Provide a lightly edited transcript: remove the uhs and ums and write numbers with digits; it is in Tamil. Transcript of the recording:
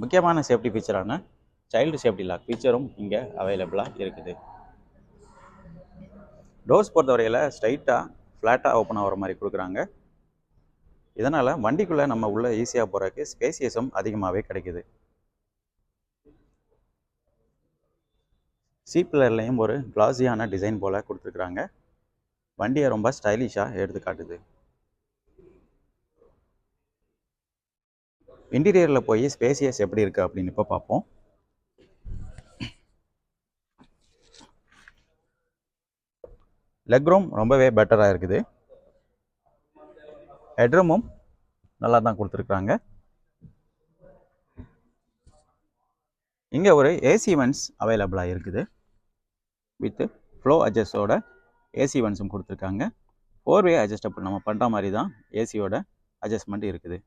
முக்கியமான சேஃப்டி ஃபீச்சரான சைல்டு சேஃப்டி லாக் ஃபீச்சரும் இங்கே அவைலபிளாக இருக்குது. டோர்ஸ் பொறுத்தவரையில் ஸ்ட்ரைட்டாக ஃப்ளாட்டாக ஓப்பன் ஆகிற மாதிரி கொடுக்குறாங்க. இதனால் வண்டிக்குள்ளே நம்ம உள்ளே ஈஸியாக போகிறதுக்கு ஸ்பேசியஸும் அதிகமாகவே கிடைக்குது. சீட் பில்லர்லையும் ஒரு கிளாஸியான டிசைன் போல் கொடுத்துருக்குறாங்க. வண்டியை ரொம்ப ஸ்டைலிஷாக எடுத்து காட்டுது. இன்டீரியரில் போய் ஸ்பேசியஸ் எப்படி இருக்குது அப்படின்னு இப்போ பார்ப்போம். லெக் ரூம் ரொம்பவே பெட்டராக இருக்குது. ஹெட்ரூமும் நல்லா தான் கொடுத்துருக்குறாங்க. இங்கே ஒரு ஏசி வென்ட்ஸ் அவைலபிளாக இருக்குது. வித் ஃப்ளோ அட்ஜஸ்டோட ஏசி வென்ட்ஸும் கொடுத்துருக்காங்க. 4-வே அட்ஜஸ்டபிள் நம்ம பண்ணுற மாதிரி தான் ஏசியோட அட்ஜஸ்ட்மெண்ட் இருக்குது.